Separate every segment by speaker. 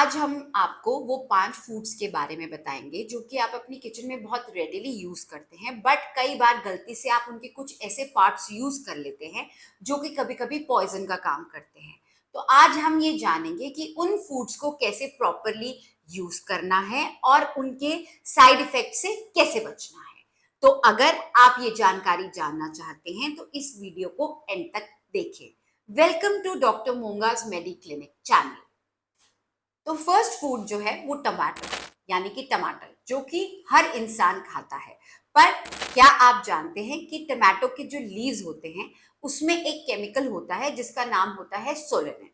Speaker 1: आज हम आपको वो 5 फूड्स के बारे में बताएँगे जो कि आप अपनी किचन में बहुत रेडिली यूज़ करते हैं, बट कई बार गलती से आप उनके कुछ ऐसे पार्ट्स यूज़ कर लेते हैं, जो कि कभी-कभी पॉइज़न का काम करते हैं। तो आज हम ये जानेंगे कि उन फूड्स को कैसे प्रॉपरली यूज़ करना है और उनके साइड इफ़ेक्ट से कैसे बचना है। तो अगर आप ये जानकारी जानना चाहते हैं, तो इस वीडियो को एंड तक देखें। Welcome to doctor Monga's medi clinic channel. तो फर्स्ट फूड जो है वो टमाटर यानी कि टमाटर जो कि हर इंसान खाता है। पर क्या आप जानते हैं कि टमाटो के जो लीव्स होते हैं उसमें एक केमिकल होता है जिसका नाम होता है सोलेनिन।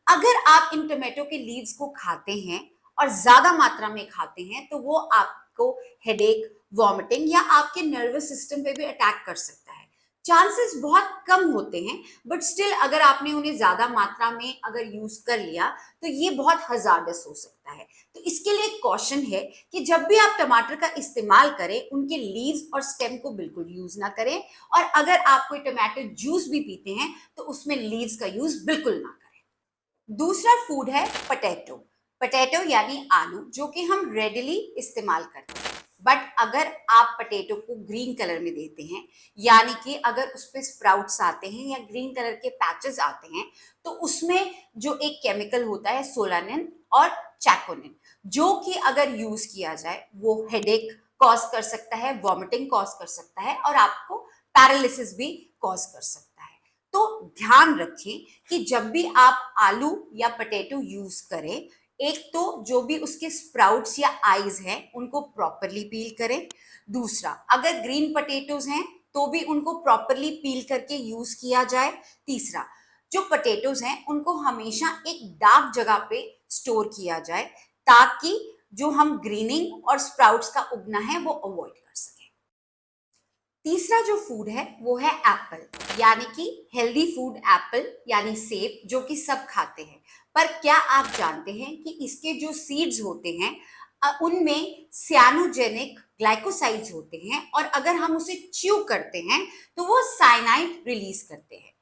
Speaker 1: अगर आप इन टमाटो के लीव्स को खाते हैं और ज्यादा मात्रा में खाते हैं तो वो आपको हेडेक, वॉमिटिंग या आपके नर्वस सिस्टम पे भी अटैक कर सकता है। चांसेस बहुत कम होते हैं, बट स्टिल अगर आपने उन्हें ज्यादा मात्रा में अगर यूज कर लिया तो ये बहुत हजार्डस हो सकता है। तो इसके लिए एक कॉशन है कि जब भी आप टमाटर का इस्तेमाल करें उनके लीव्स और स्टेम को बिल्कुल यूज ना करें, और अगर आप कोई टमाटो जूस भी पीते हैं तो उसमें लीव्स का यूज बिल्कुल ना करें। दूसरा फूड है पटेटो। पटेटो यानी आलू जो कि हम रेडिली इस्तेमाल करते हैं, बट अगर आप पटेटो को ग्रीन कलर में देते हैं, यानी कि अगर उस पर स्प्राउट्स आते हैं या ग्रीन कलर के पैचेस आते हैं, तो उसमें जो एक केमिकल होता है सोलानिन और चैकोनिन, जो कि अगर यूज किया जाए वो हेडेक कॉज कर सकता है, वॉमिटिंग कॉज कर सकता है और आपको पैरालिसिस भी कॉज कर सकता है। तो ध्यान रखें कि जब भी आप आलू या पटेटो यूज करें, एक तो जो भी उसके स्प्राउट्स या आईज हैं उनको प्रॉपरली पील करें। दूसरा, अगर ग्रीन पटेटोज हैं तो भी उनको प्रॉपरली पील करके यूज किया जाए। तीसरा, जो पटेटोज हैं उनको हमेशा एक डार्क जगह पे स्टोर किया जाए ताकि जो हम ग्रीनिंग और स्प्राउट्स का उगना है वो अवॉइड कर सकें। तीसरा जो फूड है वो है एप्पल, यानी कि हेल्दी फूड एप्पल यानी सेब जो कि सब खाते हैं। पर क्या आप जानते हैं कि इसके जो सीड्स होते हैं उनमें सियानोजेनिक ग्लाइकोसाइड्स होते हैं, और अगर हम उसे च्यू करते हैं तो वो साइनाइड रिलीज करते हैं।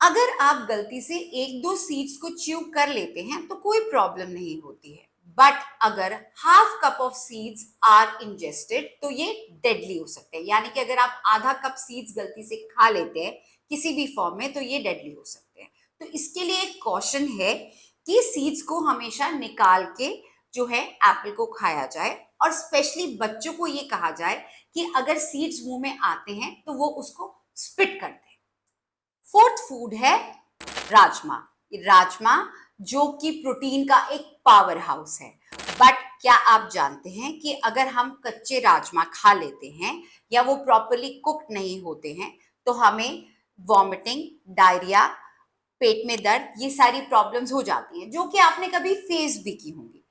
Speaker 1: अगर आप गलती से एक दो सीड्स को च्यू कर लेते हैं तो कोई प्रॉब्लम नहीं होती है, बट अगर half cup of seeds are ingested तो ये डेडली हो सकते हैं। यानी कि अगर आप आधा कप सीड्स गलती से खा लेते हैं किसी भी फॉर्म में तो ये डेडली हो सकते हैं। तो इसके लिए एक कॉशन है कि सीड्स को हमेशा निकाल के जो है एप्पल को खाया जाए, और स्पेशली बच्चों को ये कहा जाए कि अगर सीड्स मुंह में आते हैं तो वो उसको स्पिट कर दें। फोर्थ फूड है राजमा। राजमा जो कि प्रोटीन का एक पावर हाउस है, बट क्या आप जानते हैं कि अगर हम कच्चे राजमा खा लेते हैं या वो प्रॉपरली कुक्ड नहीं होते हैं तो हमें वॉमिटिंग, डायरिया, पेट में दर्द, ये सारी प्रॉब्लम्स हो जाती हैं जो कि आपने कभी फेस भी की होंगी,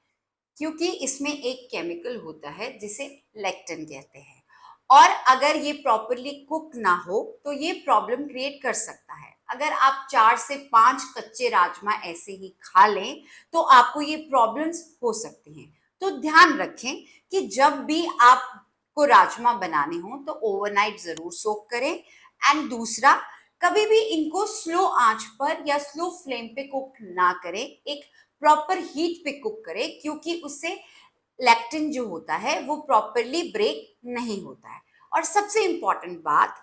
Speaker 1: क्योंकि इसमें एक केमिकल होता है जिसे लेक्टिन कहते हैं। और अगर ये प्रॉपरली कुक ना हो तो ये प्रॉब्लम क्रिएट कर सकता है। अगर आप 4 से 5 कच्चे राजमा ऐसे ही खा लें तो आपको ये प्रॉब्लम्स हो सकती हैं। तो ध्यान रखें कि जब भी आपको राजमा बनाने हो तो ओवरनाइट जरूर सोक करें। एंड दूसरा, कभी भी इनको स्लो आंच पर या स्लो फ्लेम पे कुक ना करें, एक प्रॉपर हीट पे कुक करें, क्योंकि उससे लैक्टिन जो होता है वो प्रॉपरली ब्रेक नहीं होता है। और सबसे इंपॉर्टेंट बात,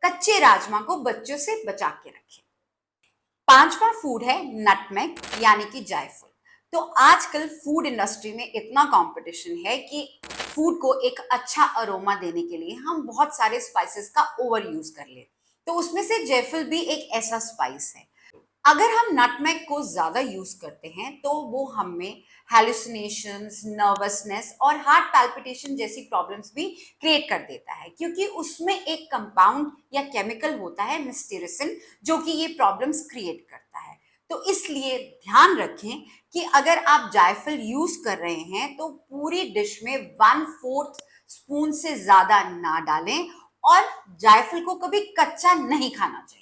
Speaker 1: कच्चे राजमा को बच्चों से बचा के रखें। पांचवा फूड है नटमेग यानी कि जायफल। तो आजकल फूड इंडस्ट्री में इतना कंपटीशन है कि फूड को एक अच्छा अरोमा देने के लिए हम बहुत सारे स्पाइसेस का ओवर यूज कर ले, तो उसमें से जायफल भी एक ऐसा स्पाइस है। अगर हम नटमेग को ज्यादा यूज करते हैं तो वो हमें हैलुसिनेशंस, नर्वसनेस और हार्ट पैल्पिटेशन जैसी प्रॉब्लम्स भी क्रिएट कर देता है, क्योंकि उसमें एक कंपाउंड या केमिकल होता है मिस्टीरिसिन जो कि ये प्रॉब्लम्स क्रिएट करता है। तो इसलिए ध्यान रखें कि अगर आप जायफल यूज कर रहे हैं तो पूरी डिश में 1/4 स्पून से ज्यादा ना डालें, और जायफल को कभी कच्चा नहीं खाना चाहिए।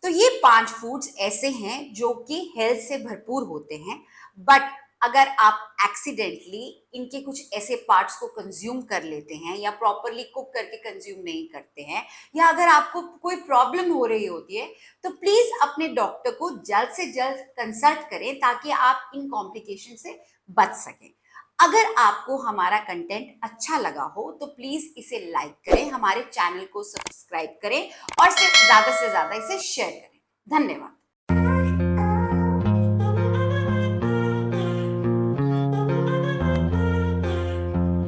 Speaker 1: तो ये 5 फूड्स ऐसे हैं जो कि हेल्थ से भरपूर होते हैं, बट अगर आप एक्सीडेंटली इनके कुछ ऐसे पार्ट्स को कंज्यूम कर लेते हैं या प्रॉपरली कुक करके कंज्यूम नहीं करते हैं, या अगर आपको कोई प्रॉब्लम हो रही होती है, तो प्लीज अपने डॉक्टर को जल्द से जल्द कंसल्ट करें ताकि आप इन कॉम्प्लिकेशन से बच सकें। अगर आपको हमारा कंटेंट अच्छा लगा हो तो प्लीज इसे लाइक करें, हमारे चैनल को सब्सक्राइब करें और सिर्फ ज्यादा से ज्यादा इसे शेयर करें। धन्यवाद।